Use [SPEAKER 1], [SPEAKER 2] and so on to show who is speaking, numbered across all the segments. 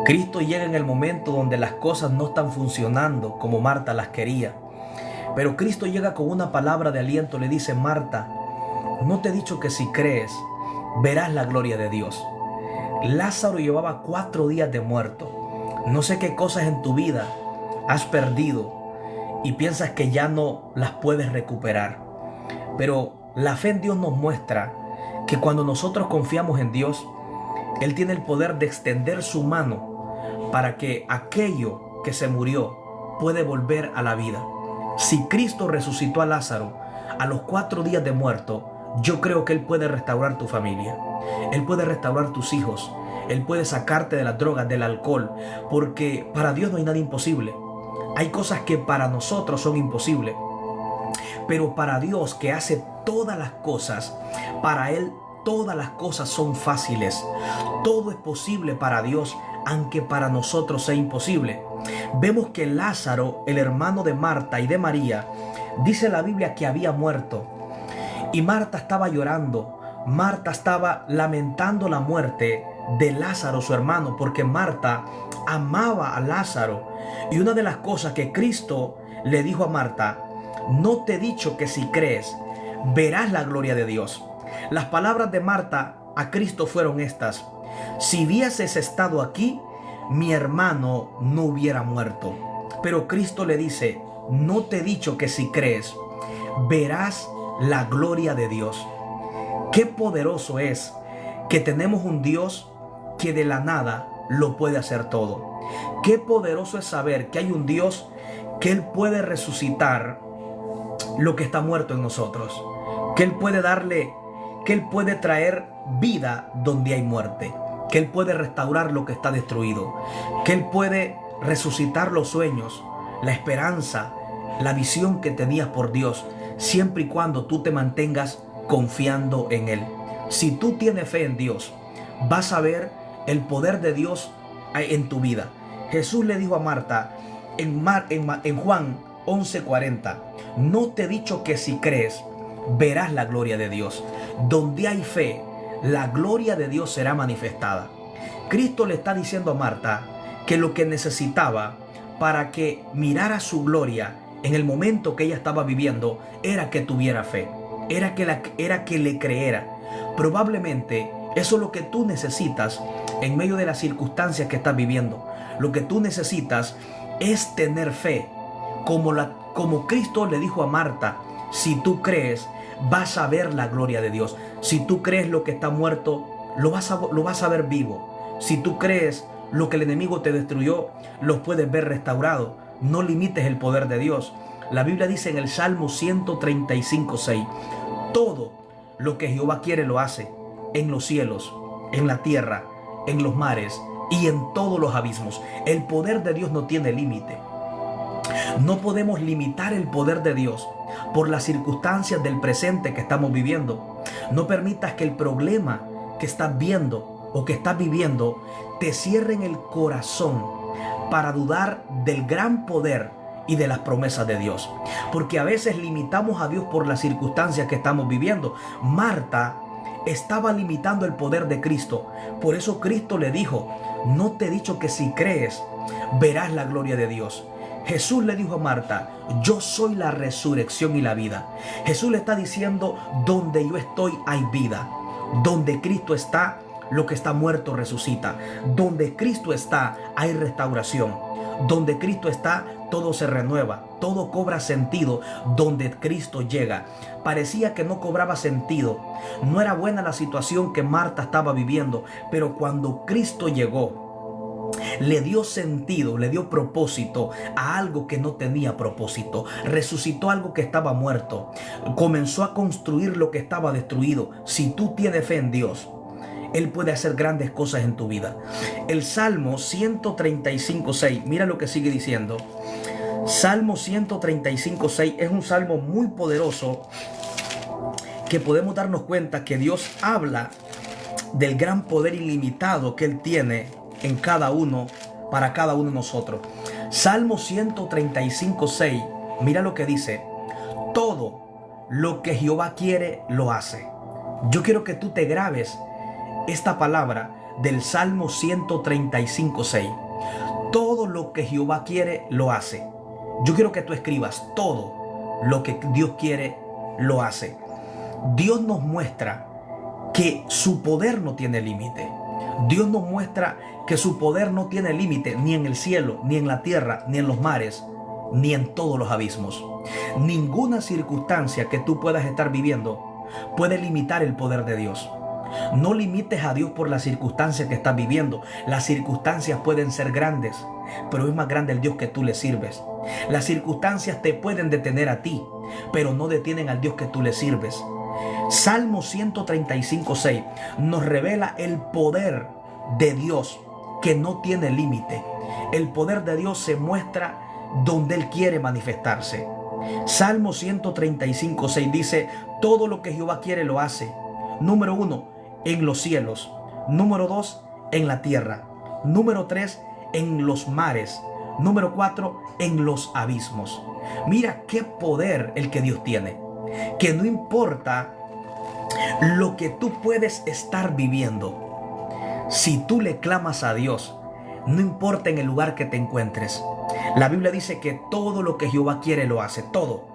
[SPEAKER 1] Cristo llega en el momento donde las cosas no están funcionando como Marta las quería. Pero Cristo llega con una palabra de aliento, le dice: Marta, ¿no te he dicho que si crees, verás la gloria de Dios? Lázaro llevaba 4 días de muerto. No sé qué cosas en tu vida has perdido y piensas que ya no las puedes recuperar. Pero la fe en Dios nos muestra que cuando nosotros confiamos en Dios, Él tiene el poder de extender su mano para que aquello que se murió puede volver a la vida. Si Cristo resucitó a Lázaro a los 4 días de muerto, yo creo que Él puede restaurar tu familia. Él puede restaurar tus hijos. Él puede sacarte de las drogas, del alcohol, porque para Dios no hay nada imposible. Hay cosas que para nosotros son imposibles, pero para Dios, que hace todas las cosas, para Él todas las cosas son fáciles. Todo es posible para Dios, aunque para nosotros sea imposible. Vemos que Lázaro, el hermano de Marta y de María, dice la Biblia que había muerto. Y Marta estaba llorando. Marta estaba lamentando la muerte de Lázaro, su hermano, porque Marta amaba a Lázaro. Y una de las cosas que Cristo le dijo a Marta: no te he dicho que si crees, verás la gloria de Dios. Las palabras de Marta a Cristo fueron estas: si hubieses estado aquí, mi hermano no hubiera muerto. Pero Cristo le dice: no te he dicho que si crees, verás la gloria de Dios. Qué poderoso es que tenemos un Dios que de la nada lo puede hacer todo. Qué poderoso es saber que hay un Dios que Él puede resucitar lo que está muerto en nosotros, que Él puede traer vida donde hay muerte, que Él puede restaurar lo que está destruido, que Él puede resucitar los sueños, la esperanza, la visión que tenías por Dios, siempre y cuando tú te mantengas confiando en Él. Si tú tienes fe en Dios, vas a ver el poder de Dios en tu vida. Jesús le dijo a Marta en Juan 11:40: no te he dicho que si crees, verás la gloria de Dios. Donde hay fe, la gloria de Dios será manifestada. Cristo le está diciendo a Marta que lo que necesitaba para que mirara su gloria en el momento que ella estaba viviendo era que tuviera fe, era que le creera. Probablemente eso es lo que tú necesitas en medio de las circunstancias que estás viviendo. Lo que tú necesitas es tener fe, como Cristo le dijo a Marta: si tú crees, vas a ver la gloria de Dios. Si tú crees lo que está muerto, lo vas a ver vivo. Si tú crees lo que el enemigo te destruyó, lo puedes ver restaurado. No limites el poder de Dios. La Biblia dice en el Salmo 135:6: todo lo que Jehová quiere lo hace, en los cielos, en la tierra, en los mares y en todos los abismos. El poder de Dios no tiene límite. No podemos limitar el poder de Dios por las circunstancias del presente que estamos viviendo. No permitas que el problema que estás viendo o que estás viviendo te cierre en el corazón para dudar del gran poder y de las promesas de Dios. Porque a veces limitamos a Dios por las circunstancias que estamos viviendo. Marta estaba limitando el poder de Cristo. Por eso Cristo le dijo: no te he dicho que si crees, verás la gloria de Dios. Jesús le dijo a Marta: yo soy la resurrección y la vida. Jesús le está diciendo: donde yo estoy hay vida. Donde Cristo está, lo que está muerto resucita. Donde Cristo está hay restauración. Donde Cristo está, todo se renueva, todo cobra sentido donde Cristo llega. Parecía que no cobraba sentido. No era buena la situación que Marta estaba viviendo, pero cuando Cristo llegó, le dio sentido, le dio propósito a algo que no tenía propósito. Resucitó algo que estaba muerto. Comenzó a construir lo que estaba destruido. Si tú tienes fe en Dios, Él puede hacer grandes cosas en tu vida. El Salmo 135:6, mira lo que sigue diciendo. Salmo 135:6 es un salmo muy poderoso que podemos darnos cuenta que Dios habla del gran poder ilimitado que Él tiene en cada uno, para cada uno de nosotros. Salmo 135:6, mira lo que dice: todo lo que Jehová quiere, lo hace. Yo quiero que tú te grabes esta palabra del Salmo 135:6. Todo lo que Jehová quiere, lo hace. Yo quiero que tú escribas: todo lo que Dios quiere, lo hace. Dios nos muestra que su poder no tiene límite. Dios nos muestra que su poder no tiene límite ni en el cielo, ni en la tierra, ni en los mares, ni en todos los abismos. Ninguna circunstancia que tú puedas estar viviendo puede limitar el poder de Dios. No limites a Dios por las circunstancias que estás viviendo. Las circunstancias pueden ser grandes, pero es más grande el Dios que tú le sirves. Las circunstancias te pueden detener a ti, pero no detienen al Dios que tú le sirves. Salmo 135:6 nos revela el poder de Dios que no tiene límite. El poder de Dios se muestra donde Él quiere manifestarse. Salmo 135:6 dice: todo lo que Jehová quiere, lo hace. Número 1, en los cielos. Número 2, en la tierra. Número 3, en los mares. Número 4, en los abismos. Mira qué poder el que Dios tiene. Que no importa lo que tú puedes estar viviendo, si tú le clamas a Dios, no importa en el lugar que te encuentres. La Biblia dice que todo lo que Jehová quiere, lo hace. Todo.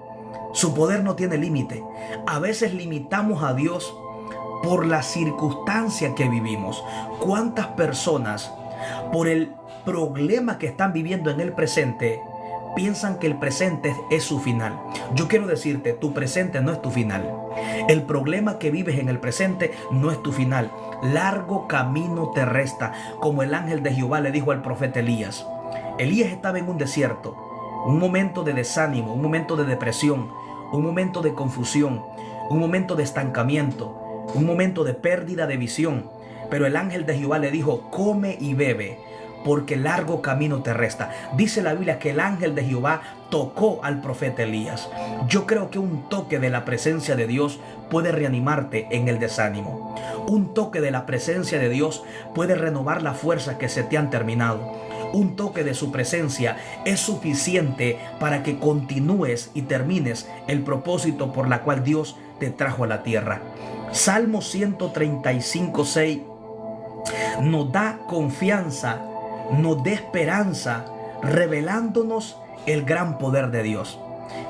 [SPEAKER 1] Su poder no tiene límite. A veces limitamos a Dios por la circunstancia que vivimos. ¿Cuántas personas, por el problema que están viviendo en el presente, piensan que el presente es su final? Yo quiero decirte, tu presente no es tu final. El problema que vives en el presente no es tu final. Largo camino te resta, como el ángel de Jehová le dijo al profeta Elías. Elías estaba en un desierto, un momento de desánimo, un momento de depresión, un momento de confusión, un momento de estancamiento, un momento de pérdida de visión. Pero el ángel de Jehová le dijo: come y bebe, porque largo camino te resta. Dice la Biblia que el ángel de Jehová tocó al profeta Elías. Yo creo que un toque de la presencia de Dios puede reanimarte en el desánimo. Un toque de la presencia de Dios puede renovar las fuerzas que se te han terminado. Un toque de su presencia es suficiente para que continúes y termines el propósito por la cual Dios te trajo a la tierra. Salmo 135:6 nos da confianza, nos da esperanza, revelándonos el gran poder de Dios,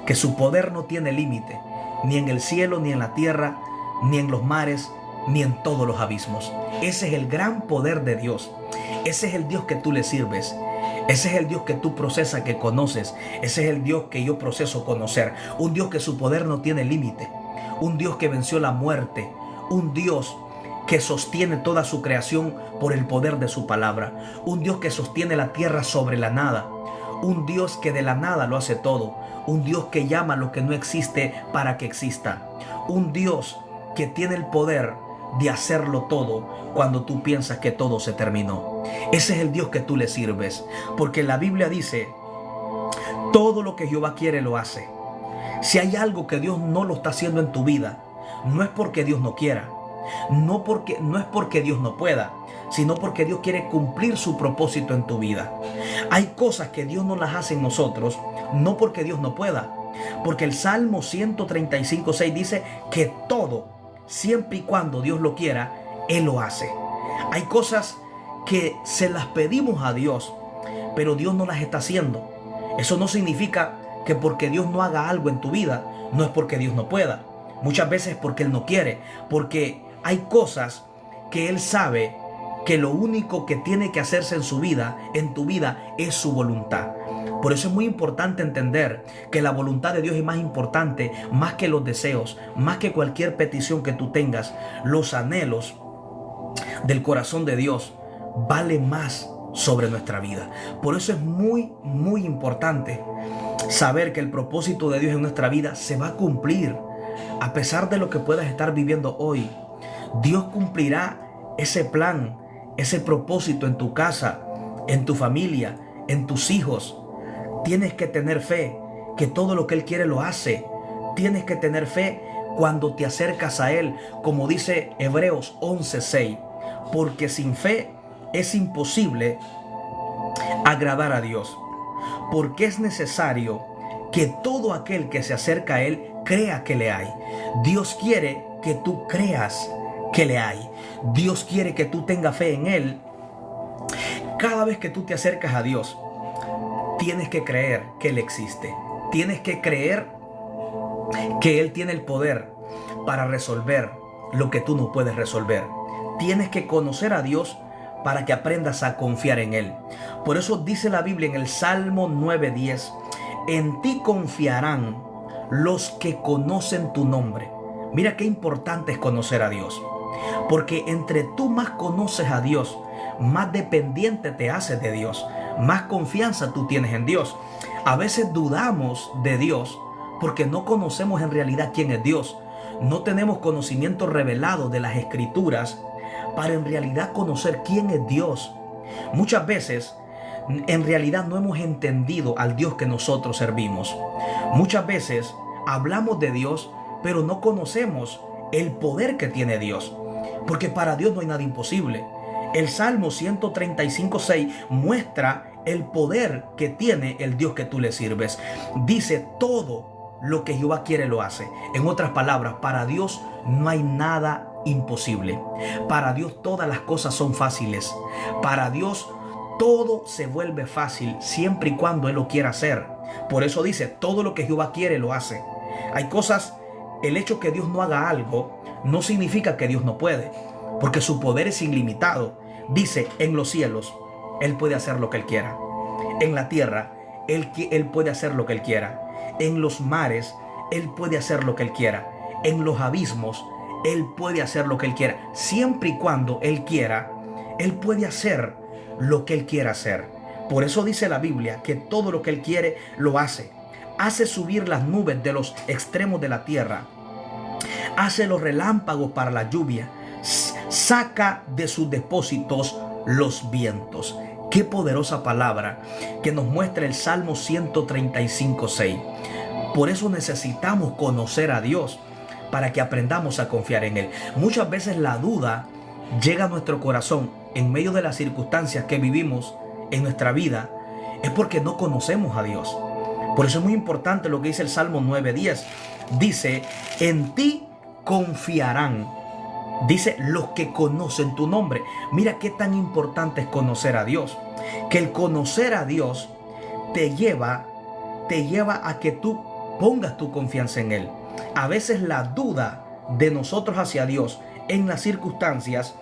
[SPEAKER 1] que su poder no tiene límite, ni en el cielo, ni en la tierra, ni en los mares, ni en todos los abismos. Ese es el gran poder de Dios. Ese es el Dios que tú le sirves. Ese es el Dios que tú procesas, que conoces. Ese es el Dios que yo proceso conocer. Un Dios que su poder no tiene límite. Un Dios que venció la muerte. Un Dios que sostiene toda su creación por el poder de su palabra. Un Dios que sostiene la tierra sobre la nada. Un Dios que de la nada lo hace todo. Un Dios que llama lo que no existe para que exista. Un Dios que tiene el poder de hacerlo todo cuando tú piensas que todo se terminó. Ese es el Dios que tú le sirves, porque la Biblia dice: todo lo que Jehová quiere, lo hace. Si hay algo que Dios no lo está haciendo en tu vida, no es porque Dios no quiera, no es porque Dios no pueda, sino porque Dios quiere cumplir su propósito en tu vida. Hay cosas que Dios no las hace en nosotros, no porque Dios no pueda, porque el Salmo 135:6 dice que todo, siempre y cuando Dios lo quiera, Él lo hace. Hay cosas que se las pedimos a Dios, pero Dios no las está haciendo. Eso no significa que porque Dios no haga algo en tu vida, no es porque Dios no pueda. Muchas veces es porque Él no quiere, porque hay cosas que Él sabe que lo único que tiene que hacerse en su vida, en tu vida, es su voluntad. Por eso es muy importante entender que la voluntad de Dios es más importante, más que los deseos, más que cualquier petición que tú tengas. Los anhelos del corazón de Dios valen más sobre nuestra vida. Por eso es muy, muy importante saber que el propósito de Dios en nuestra vida se va a cumplir. A pesar de lo que puedas estar viviendo hoy, Dios cumplirá ese plan, ese propósito en tu casa, en tu familia, en tus hijos. Tienes que tener fe que todo lo que Él quiere lo hace. Tienes que tener fe cuando te acercas a Él, como dice Hebreos 11:6, porque sin fe es imposible agradar a Dios, porque es necesario que todo aquel que se acerca a Él crea que le hay. Dios quiere que tú creas que le hay. Dios quiere que tú tengas fe en Él. Cada vez que tú te acercas a Dios, tienes que creer que Él existe. Tienes que creer que Él tiene el poder para resolver lo que tú no puedes resolver. Tienes que conocer a Dios para que aprendas a confiar en Él. Por eso dice la Biblia en el Salmo 9:10, en ti confiarán los que conocen tu nombre. Mira qué importante es conocer a Dios, porque entre tú más conoces a Dios, más dependiente te haces de Dios, más confianza tú tienes en Dios. A veces dudamos de Dios porque no conocemos en realidad quién es Dios. No tenemos conocimiento revelado de las Escrituras para en realidad conocer quién es Dios. Muchas veces en realidad no hemos entendido al Dios que nosotros servimos. Muchas veces hablamos de Dios, pero no conocemos el poder que tiene Dios, porque para Dios no hay nada imposible. El Salmo 135:6 muestra el poder que tiene el Dios que tú le sirves. Dice, todo lo que Jehová quiere lo hace. En otras palabras, para Dios no hay nada imposible. Para Dios todas las cosas son fáciles. Para Dios todo se vuelve fácil siempre y cuando Él lo quiera hacer. Por eso dice, todo lo que Jehová quiere lo hace. Hay cosas, el hecho que Dios no haga algo no significa que Dios no puede, porque su poder es ilimitado. Dice, en los cielos Él puede hacer lo que Él quiera. En la tierra Él puede hacer lo que Él quiera. En los mares Él puede hacer lo que Él quiera. En los abismos Él puede hacer lo que Él quiera. Siempre y cuando Él quiera, Él puede hacer lo que Él quiera hacer. Por eso dice la Biblia que todo lo que Él quiere lo hace. Hace subir las nubes de los extremos de la tierra. Hace los relámpagos para la lluvia. Saca de sus depósitos los vientos. Qué poderosa palabra que nos muestra el Salmo 135:6. Por eso necesitamos conocer a Dios para que aprendamos a confiar en Él. Muchas veces la duda llega a nuestro corazón en medio de las circunstancias que vivimos en nuestra vida. Es porque no conocemos a Dios. Por eso es muy importante lo que dice el Salmo 9:10. Dice, en ti confiarán. Dice, los que conocen tu nombre. Mira qué tan importante es conocer a Dios. Que el conocer a Dios te lleva a que tú pongas tu confianza en Él. A veces la duda de nosotros hacia Dios en las circunstancias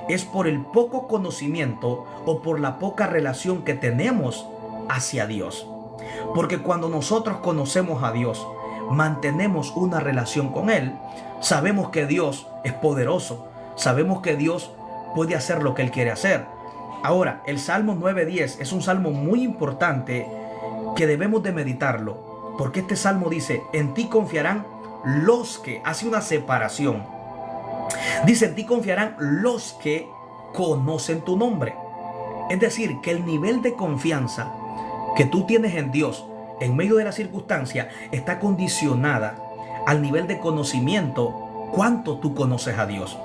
[SPEAKER 1] es por el poco conocimiento o por la poca relación que tenemos hacia Dios. Porque cuando nosotros conocemos a Dios, mantenemos una relación con Él, sabemos que Dios es poderoso, sabemos que Dios puede hacer lo que Él quiere hacer. Ahora, el Salmo 9:10 es un salmo muy importante que debemos de meditarlo, porque este salmo dice, en ti confiarán los que, hace una separación. Dice, en ti confiarán los que conocen tu nombre. Es decir, que el nivel de confianza que tú tienes en Dios en medio de la circunstancia está condicionada al nivel de conocimiento, cuánto tú conoces a Dios.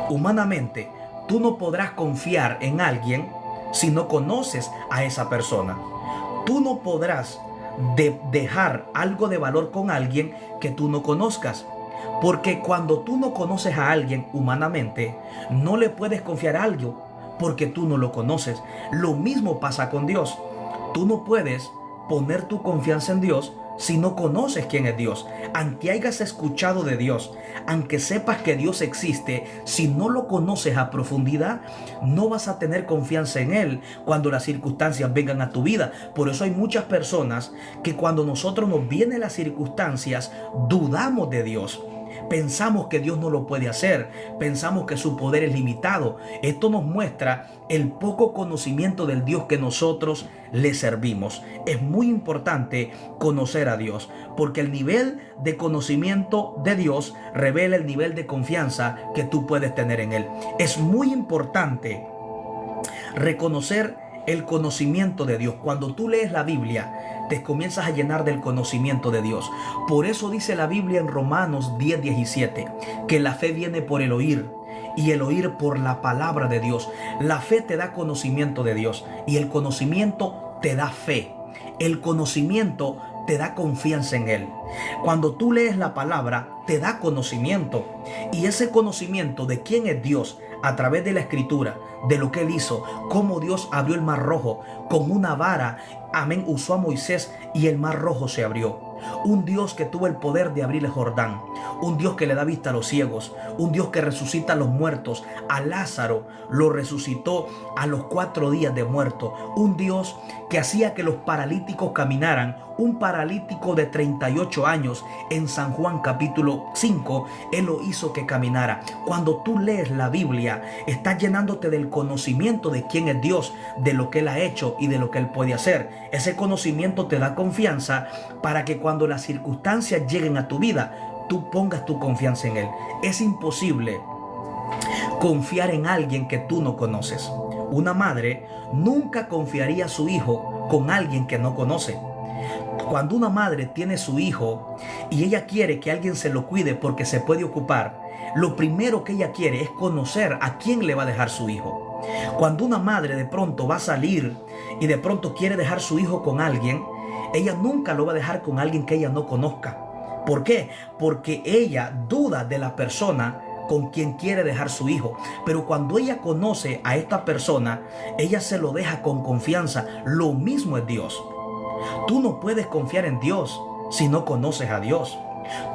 [SPEAKER 1] Humanamente, tú no podrás confiar en alguien si no conoces a esa persona. Tú no podrás dejar algo de valor con alguien que tú no conozcas. Porque cuando tú no conoces a alguien humanamente, no le puedes confiar algo porque tú no lo conoces. Lo mismo pasa con Dios. Tú no puedes poner tu confianza en Dios si no conoces quién es Dios. Aunque hayas escuchado de Dios, aunque sepas que Dios existe, si no lo conoces a profundidad, no vas a tener confianza en Él cuando las circunstancias vengan a tu vida. Por eso hay muchas personas que cuando nosotros nos vienen las circunstancias, dudamos de Dios. Pensamos que Dios no lo puede hacer, pensamos que su poder es limitado. Esto nos muestra el poco conocimiento del Dios que nosotros le servimos. Es muy importante conocer a Dios, porque el nivel de conocimiento de Dios revela el nivel de confianza que tú puedes tener en Él. Es muy importante reconocer el conocimiento de Dios. Cuando tú lees la Biblia, te comienzas a llenar del conocimiento de Dios. Por eso dice la Biblia en Romanos 10:17, que la fe viene por el oír y el oír por la palabra de Dios. La fe te da conocimiento de Dios y el conocimiento te da fe. El conocimiento te da confianza en Él. Cuando tú lees la palabra, te da conocimiento. Y ese conocimiento de quién es Dios a través de la Escritura, de lo que Él hizo, cómo Dios abrió el mar rojo con una vara, amén, usó a Moisés y el mar rojo se abrió. Un Dios que tuvo el poder de abrir el Jordán, un Dios que le da vista a los ciegos, un Dios que resucita a los muertos. A Lázaro lo resucitó a los 4 días de muerto. Un Dios que hacía que los paralíticos caminaran. Un paralítico de 38 años en San Juan capítulo 5, Él lo hizo que caminara. Cuando tú lees la Biblia, estás llenándote del conocimiento de quién es Dios, de lo que Él ha hecho y de lo que Él puede hacer. Ese conocimiento te da confianza para que cuando las circunstancias lleguen a tu vida, tú pongas tu confianza en Él. Es imposible confiar en alguien que tú no conoces. Una madre nunca confiaría a su hijo con alguien que no conoce. Cuando una madre tiene su hijo y ella quiere que alguien se lo cuide porque se puede ocupar, lo primero que ella quiere es conocer a quién le va a dejar su hijo. Cuando una madre de pronto va a salir y de pronto quiere dejar su hijo con alguien, ella nunca lo va a dejar con alguien que ella no conozca. ¿Por qué? Porque ella duda de la persona con quien quiere dejar su hijo. Pero cuando ella conoce a esta persona, ella se lo deja con confianza. Lo mismo es Dios. Tú no puedes confiar en Dios si no conoces a Dios.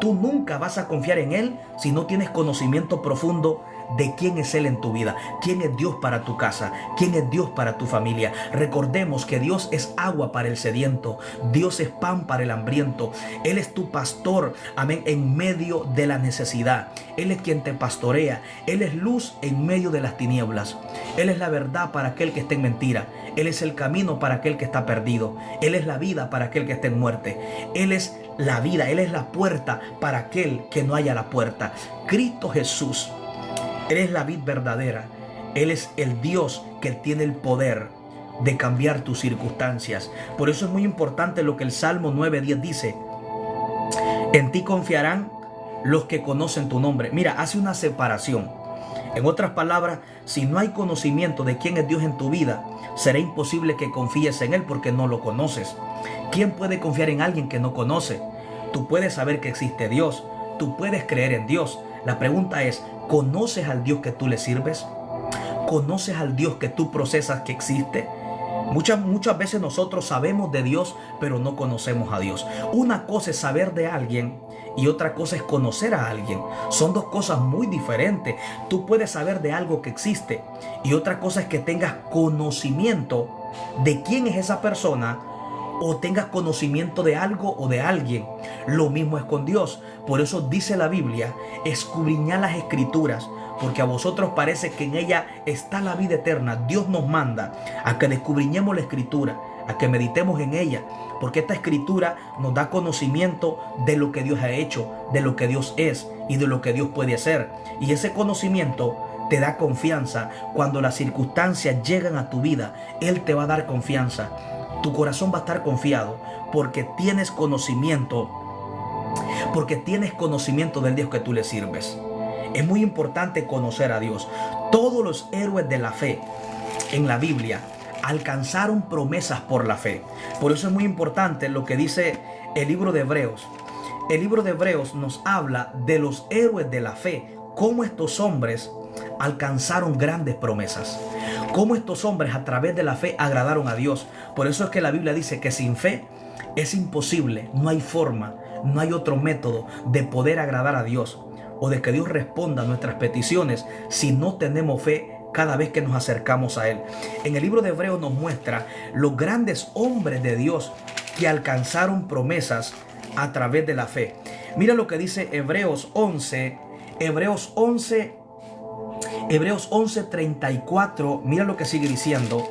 [SPEAKER 1] Tú nunca vas a confiar en Él si no tienes conocimiento profundo de quién es Él en tu vida, quién es Dios para tu casa, quién es Dios para tu familia. Recordemos que Dios es agua para el sediento, Dios es pan para el hambriento. Él es tu pastor, amén, en medio de la necesidad. Él es quien te pastorea. Él es luz en medio de las tinieblas. Él es la verdad para aquel que está en mentira. Él es el camino para aquel que está perdido. Él es la vida para aquel que está en muerte. Él es la vida, Él es la puerta para aquel que no haya la puerta. Cristo Jesús, Él es la vid verdadera. Él es el Dios que tiene el poder de cambiar tus circunstancias. Por eso es muy importante lo que el Salmo 9:10 dice: en ti confiarán los que conocen tu nombre. Mira, hace una separación. En otras palabras, si no hay conocimiento de quién es Dios en tu vida, será imposible que confíes en Él porque no lo conoces. ¿Quién puede confiar en alguien que no conoce? Tú puedes saber que existe Dios, tú puedes creer en Dios. La pregunta es, ¿conoces al Dios que tú le sirves? ¿Conoces al Dios que tú procesas que existe? Muchas veces nosotros sabemos de Dios, pero no conocemos a Dios. Una cosa es saber de alguien y otra cosa es conocer a alguien. Son dos cosas muy diferentes. Tú puedes saber de algo que existe y otra cosa es que tengas conocimiento de quién es esa persona o tengas conocimiento de algo o de alguien. Lo mismo es con Dios. Por eso dice la Biblia: escudriñad las Escrituras, porque a vosotros parece que en ella está la vida eterna. Dios nos manda a que descubriñemos la Escritura, a que meditemos en ella, porque esta Escritura nos da conocimiento de lo que Dios ha hecho, de lo que Dios es y de lo que Dios puede hacer. Y ese conocimiento te da confianza. Cuando las circunstancias llegan a tu vida, Él te va a dar confianza. Tu corazón va a estar confiado porque tienes conocimiento del Dios que tú le sirves. Es muy importante conocer a Dios. Todos los héroes de la fe en la Biblia alcanzaron promesas por la fe. Por eso es muy importante lo que dice el libro de Hebreos. El libro de Hebreos nos habla de los héroes de la fe, cómo estos hombres alcanzaron grandes promesas, cómo estos hombres a través de la fe agradaron a Dios. Por eso es que la Biblia dice que sin fe es imposible, no hay forma, no hay otro método de poder agradar a Dios o de que Dios responda a nuestras peticiones si no tenemos fe cada vez que nos acercamos a Él. En el libro de Hebreos nos muestra los grandes hombres de Dios que alcanzaron promesas a través de la fe. Mira lo que dice Hebreos 11:34. Mira lo que sigue diciendo.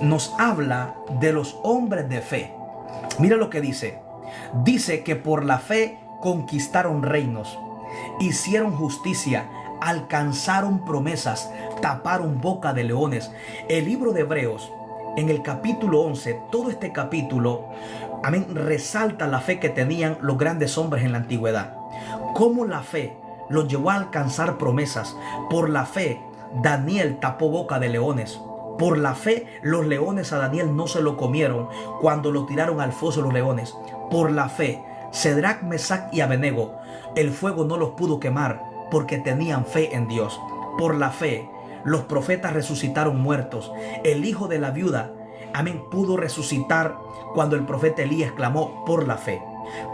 [SPEAKER 1] Nos habla de los hombres de fe. Mira lo que dice. Dice que por la fe conquistaron reinos, hicieron justicia, alcanzaron promesas, taparon boca de leones. El libro de Hebreos, en el capítulo 11, todo este capítulo, amén, resalta la fe que tenían los grandes hombres en la antigüedad. Cómo la fe los llevó a alcanzar promesas. Por la fe, Daniel tapó boca de leones. Por la fe, los leones a Daniel no se lo comieron cuando lo tiraron al foso de los leones. Por la fe, Cedrac, Mesac y Abednego, el fuego no los pudo quemar porque tenían fe en Dios. Por la fe, los profetas resucitaron muertos. El hijo de la viuda, amén, pudo resucitar cuando el profeta Elías clamó por la fe.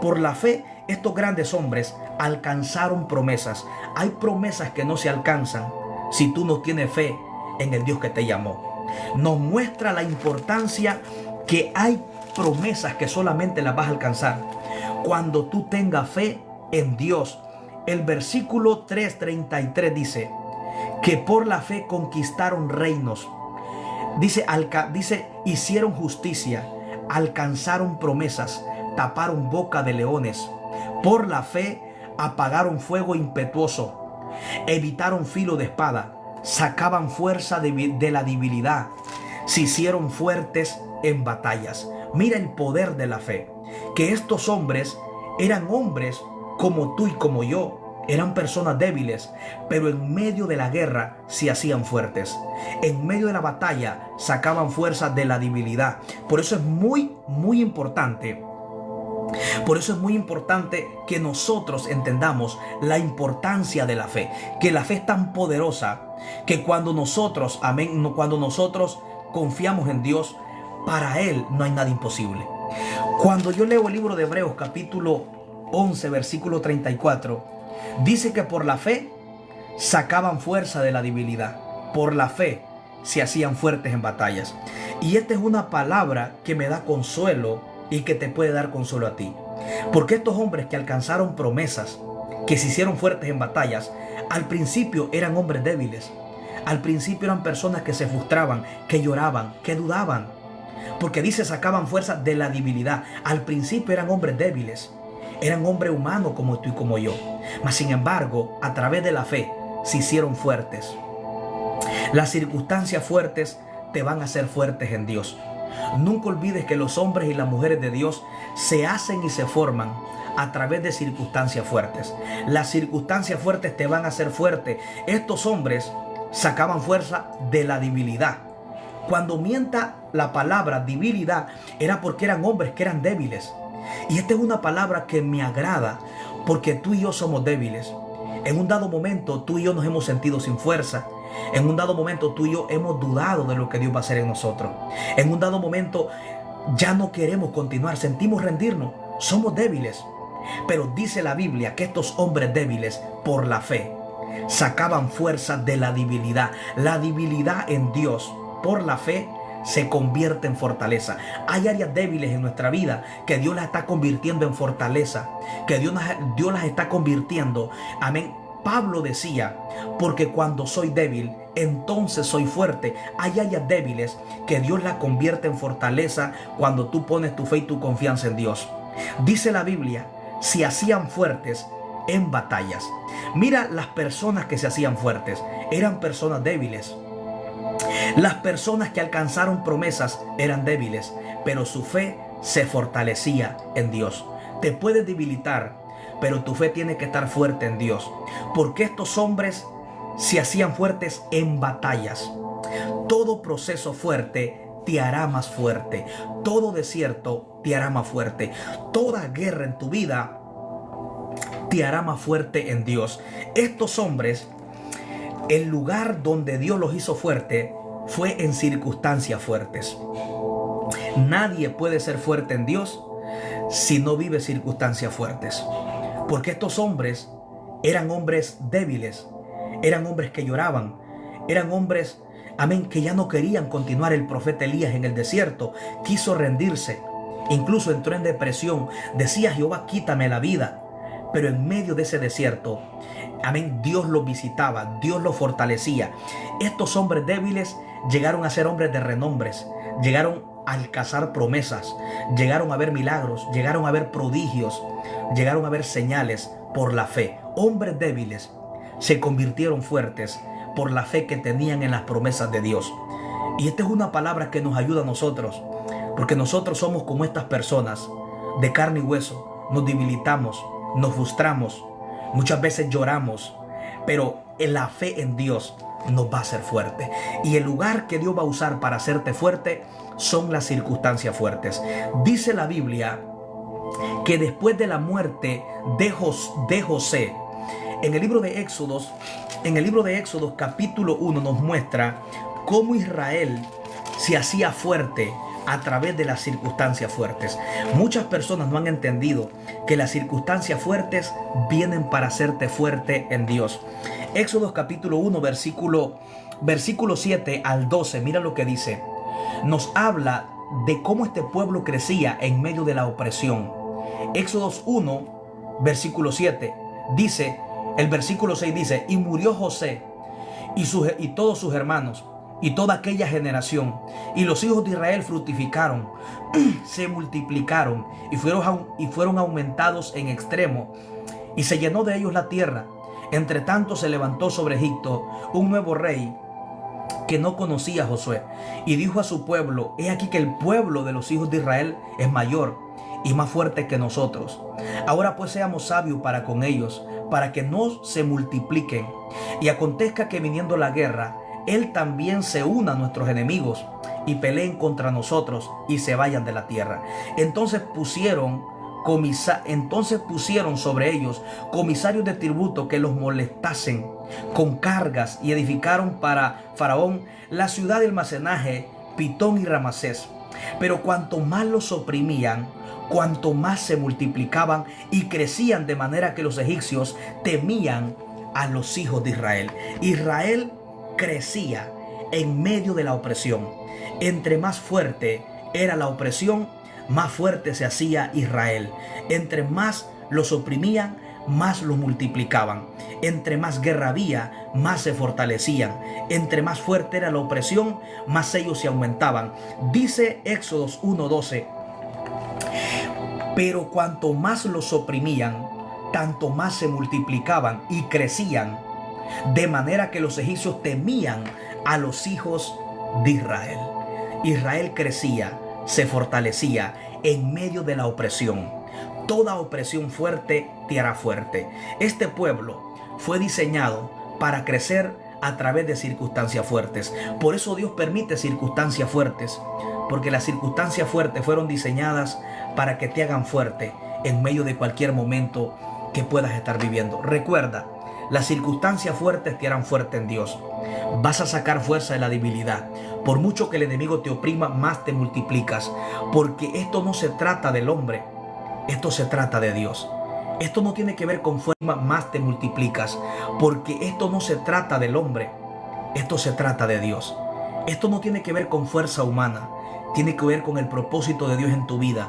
[SPEAKER 1] Por la fe, estos grandes hombres alcanzaron promesas. Hay promesas que no se alcanzan si tú no tienes fe en el Dios que te llamó. Nos muestra la importancia que hay promesas que solamente las vas a alcanzar cuando tú tengas fe en Dios. El versículo 3:33 dice que por la fe conquistaron reinos. Dice, hicieron justicia, alcanzaron promesas, taparon boca de leones. Por la fe apagaron fuego impetuoso, evitaron filo de espada, sacaban fuerza de la debilidad, se hicieron fuertes en batallas. Mira el poder de la fe, que estos hombres eran hombres como tú y como yo. Eran personas débiles, pero en medio de la guerra se hacían fuertes. En medio de la batalla sacaban fuerza de la debilidad. Por eso es muy importante. Por eso es muy importante que nosotros entendamos la importancia de la fe. Que la fe es tan poderosa que cuando nosotros, amén, cuando nosotros confiamos en Dios, para Él no hay nada imposible. Cuando yo leo el libro de Hebreos capítulo 11 versículo 34, dice que por la fe sacaban fuerza de la debilidad. Por la fe se hacían fuertes en batallas. Y esta es una palabra que me da consuelo y que te puede dar consuelo a ti. Porque estos hombres que alcanzaron promesas, que se hicieron fuertes en batallas, al principio eran hombres débiles. Al principio eran personas que se frustraban, que lloraban, que dudaban. Porque dice sacaban fuerza de la debilidad. Al principio eran hombres débiles. Eran hombres humanos como tú y como yo. Mas sin embargo, a través de la fe se hicieron fuertes. Las circunstancias fuertes te van a hacer fuertes en Dios. Nunca olvides que los hombres y las mujeres de Dios se hacen y se forman a través de circunstancias fuertes. Las circunstancias fuertes te van a hacer fuerte. Estos hombres sacaban fuerza de la debilidad. Cuando mienta la palabra debilidad, era porque eran hombres que eran débiles. Y esta es una palabra que me agrada, porque tú y yo somos débiles. En un dado momento tú y yo nos hemos sentido sin fuerza. En un dado momento tú y yo hemos dudado de lo que Dios va a hacer en nosotros. En un dado momento ya no queremos continuar, sentimos rendirnos, somos débiles. Pero dice la Biblia que estos hombres débiles, por la fe, sacaban fuerza de la debilidad. La debilidad en Dios, por la fe, se convierte en fortaleza. Hay áreas débiles en nuestra vida que Dios las está convirtiendo en fortaleza, que Dios las está convirtiendo, amén. Pablo decía, porque cuando soy débil, entonces soy fuerte. Hay áreas débiles que Dios las convierte en fortaleza cuando tú pones tu fe y tu confianza en Dios. Dice la Biblia, se hacían fuertes en batallas. Mira, las personas que se hacían fuertes eran personas débiles. Las personas que alcanzaron promesas eran débiles, pero su fe se fortalecía en Dios. Te puedes debilitar, pero tu fe tiene que estar fuerte en Dios. Porque estos hombres se hacían fuertes en batallas. Todo proceso fuerte te hará más fuerte. Todo desierto te hará más fuerte. Toda guerra en tu vida te hará más fuerte en Dios. Estos hombres, el lugar donde Dios los hizo fuerte fue en circunstancias fuertes. Nadie puede ser fuerte en Dios si no vive circunstancias fuertes. Porque estos hombres eran hombres débiles, eran hombres que lloraban, eran hombres, amén, que ya no querían continuar. El profeta Elías en el desierto quiso rendirse, incluso entró en depresión, decía: Jehová, quítame la vida. Pero en medio de ese desierto, amén, Dios los visitaba, Dios los fortalecía. Estos hombres débiles llegaron a ser hombres de renombres, llegaron a alcanzar promesas, llegaron a ver milagros, llegaron a ver prodigios, llegaron a ver señales por la fe. Hombres débiles se convirtieron fuertes por la fe que tenían en las promesas de Dios. Y esta es una palabra que nos ayuda a nosotros, porque nosotros somos como estas personas de carne y hueso. Nos debilitamos, nos frustramos, muchas veces lloramos, pero en la fe en Dios nos va a hacer fuerte. Y el lugar que Dios va a usar para hacerte fuerte son las circunstancias fuertes. Dice la Biblia que después de la muerte de José, en el libro de Éxodos, capítulo 1 nos muestra cómo Israel se hacía fuerte a través de las circunstancias fuertes. Muchas personas no han entendido que las circunstancias fuertes vienen para hacerte fuerte en Dios. Éxodos capítulo 1, versículo 7 al 12, mira lo que dice. Nos habla de cómo este pueblo crecía en medio de la opresión. Éxodos 1, versículo 7, dice, el versículo 6 dice, y murió José y todos sus hermanos, y toda aquella generación, y los hijos de Israel fructificaron, se multiplicaron y fueron aumentados en extremo, y se llenó de ellos la tierra. Entre tanto se levantó sobre Egipto un nuevo rey que no conocía a Josué, y dijo a su pueblo: he aquí que el pueblo de los hijos de Israel es mayor y más fuerte que nosotros. Ahora pues seamos sabios para con ellos, para que no se multipliquen. Y acontezca que viniendo la guerra, Él también se una a nuestros enemigos y peleen contra nosotros y se vayan de la tierra. Entonces pusieron sobre ellos comisarios de tributo que los molestasen con cargas, y edificaron para Faraón la ciudad de almacenaje, Pitón y Ramasés. Pero cuanto más los oprimían, cuanto más se multiplicaban y crecían, de manera que los egipcios temían a los hijos de Israel. Israel crecía en medio de la opresión. Entre más fuerte era la opresión, más fuerte se hacía Israel. Entre más los oprimían, más los multiplicaban. Entre más guerra había, más se fortalecían. Entre más fuerte era la opresión, más ellos se aumentaban. Dice Éxodos 1:12, pero cuanto más los oprimían, tanto más se multiplicaban y crecían, de manera que los egipcios temían a los hijos de Israel. Israel crecía, se fortalecía en medio de la opresión. Toda opresión fuerte te hará fuerte. Este pueblo fue diseñado para crecer a través de circunstancias fuertes. Por eso Dios permite circunstancias fuertes, porque las circunstancias fuertes fueron diseñadas para que te hagan fuerte en medio de cualquier momento que puedas estar viviendo. Recuerda, las circunstancias fuertes te harán fuerte en Dios. Vas a sacar fuerza de la debilidad. Por mucho que el enemigo te oprima, más te multiplicas, porque esto no se trata del hombre, esto se trata de Dios. Esto no tiene que ver con fuerza, más te multiplicas, porque esto no se trata del hombre, esto se trata de Dios. Esto no tiene que ver con fuerza humana, tiene que ver con el propósito de Dios en tu vida.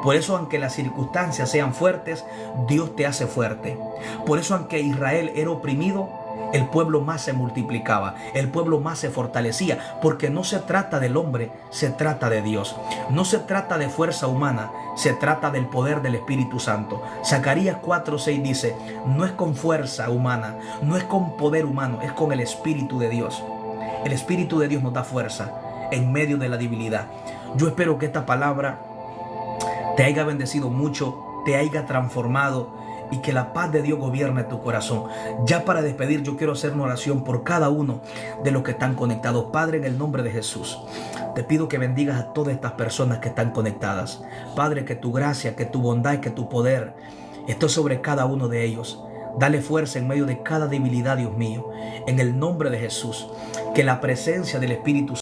[SPEAKER 1] Por eso, aunque las circunstancias sean fuertes, Dios te hace fuerte. Por eso, aunque Israel era oprimido, el pueblo más se multiplicaba, el pueblo más se fortalecía, porque no se trata del hombre, se trata de Dios. No se trata de fuerza humana, se trata del poder del Espíritu Santo. Zacarías 4:6 dice: no es con fuerza humana, no es con poder humano, es con el Espíritu de Dios. El Espíritu de Dios nos da fuerza en medio de la debilidad. Yo espero que esta palabra te haya bendecido mucho, te haya transformado, y que la paz de Dios gobierne tu corazón. Ya para despedir, yo quiero hacer una oración por cada uno de los que están conectados. Padre, en el nombre de Jesús, te pido que bendigas a todas estas personas que están conectadas. Padre, que tu gracia, que tu bondad y que tu poder esté sobre cada uno de ellos. Dale fuerza en medio de cada debilidad, Dios mío. En el nombre de Jesús, que la presencia del Espíritu